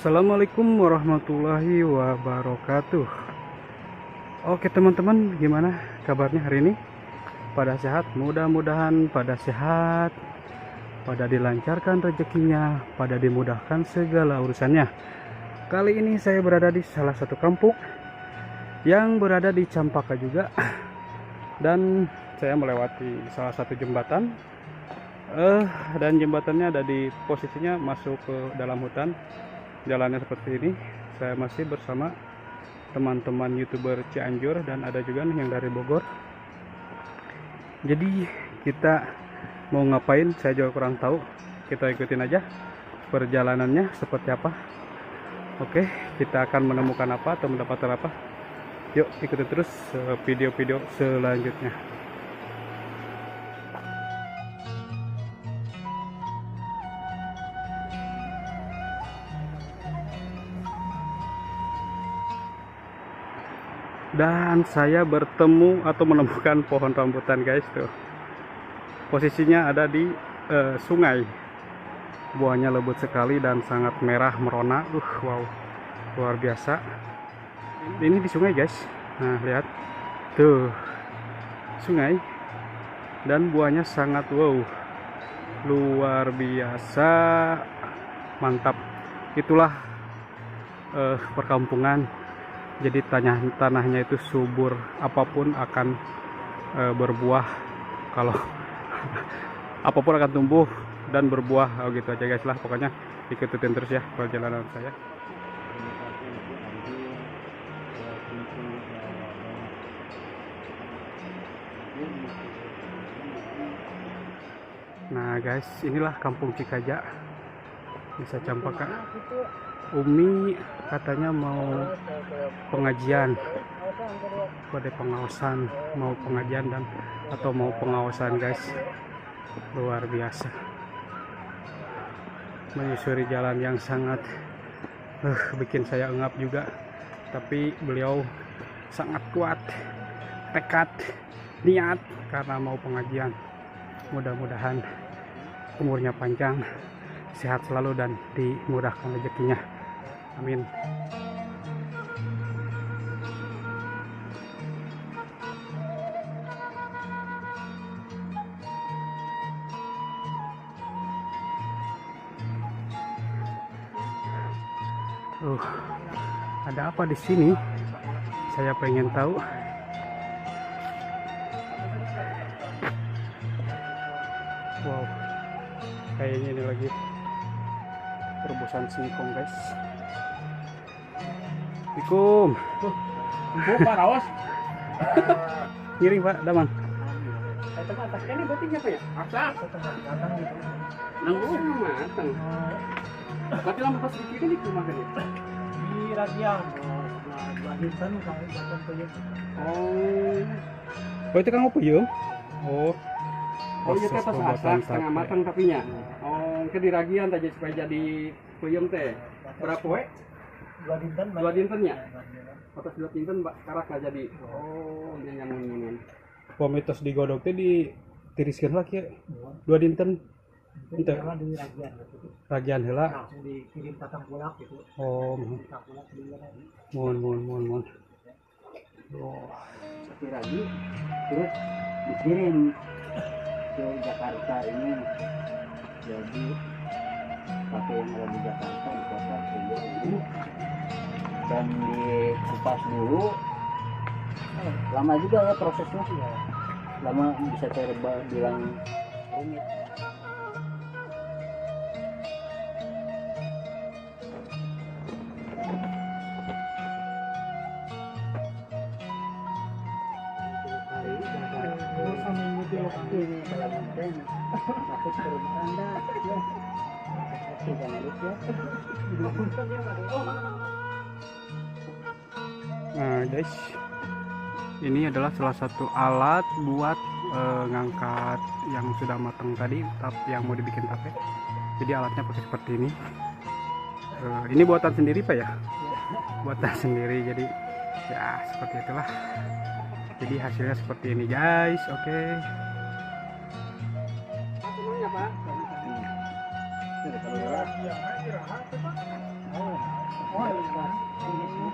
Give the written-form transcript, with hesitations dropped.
Assalamualaikum warahmatullahi wabarakatuh. Oke teman-teman, gimana kabarnya hari ini? Pada sehat? Mudah-mudahan pada sehat, pada dilancarkan rezekinya, pada dimudahkan segala urusannya. Kali ini saya berada di salah satu kampung yang berada di Campaka juga, dan saya melewati salah satu jembatan. Dan jembatannya ada di posisinya masuk ke dalam hutan. Jalannya seperti ini. Saya masih bersama teman-teman YouTuber Cianjur dan ada juga nih yang dari Bogor. Jadi kita mau ngapain saya juga kurang tahu. Kita ikutin aja perjalanannya seperti apa. Oke, kita akan menemukan apa atau mendapatkan apa. Yuk ikuti terus video-video selanjutnya. Dan saya bertemu atau menemukan pohon rambutan, guys. Tuh posisinya ada di sungai. Buahnya lembut sekali dan sangat merah merona. Wow, luar biasa. Ini di sungai, guys. Nah, lihat tuh, sungai, dan buahnya sangat wow, luar biasa, mantap. Itulah perkampungan. Jadi tanahnya itu subur, apapun akan berbuah. Kalau apapun akan tumbuh dan berbuah. Oh, gitu aja guys lah, pokoknya ikutin terus ya perjalanan saya. Nah guys, inilah kampung Cikaja, Desa Campaka. Umi katanya mau pengajian, pada pengawasan, mau pengajian dan atau mau pengawasan, guys. Luar biasa, menyusuri jalan yang sangat bikin saya engap juga, tapi beliau sangat kuat tekad niat karena mau pengajian. Mudah-mudahan umurnya panjang, sehat selalu dan dimudahkan rezekinya. Amin. Ada apa di sini? Saya pengen tahu. Wow, kayaknya ini lagi perebusan singkong, guys. Assalamualaikum. Bu, Pak Raos. Ngiring Pak, damang. Tempat atas ini berarti apa ya? Aksa. Nanggung matang. Berarti lama pas bikin di rumah kan ya? Di Ragian, dua dinten kalau datang ke yuk. Oh, itu Kang Puyung. Oh. Oh, itu atas asa setengah matang tapinya. Oh, ke diragian tadi supaya jadi puyung teh. Berapa we? Dua dinten. Dua dintennya. Atas dua dinten karak nggak jadi. Oh, nyanyi. Pomitos digodok teh ditiriskeun lagi ya. Dua dinten. Itu di Ragian. Ragian heula. Langsung dikirim tatang pulak gitu. Oh, mohon. Oh, satu lagi terus dikirim ke Jakarta ini. Jadi pakai yang ada di Jakarta di kota ini dan dikupas dulu. Lama juga ya prosesnya. Lama, bisa saya bilang rumit. Nah guys, ini adalah salah satu alat buat ngangkat yang sudah matang tadi, yang mau dibikin tape. Jadi alatnya pakai seperti ini. Ini buatan sendiri Pak ya? Buatan sendiri, jadi ya seperti itulah. Jadi hasilnya seperti ini guys. Oke. Pak. Oh. Oh iya, ini sih.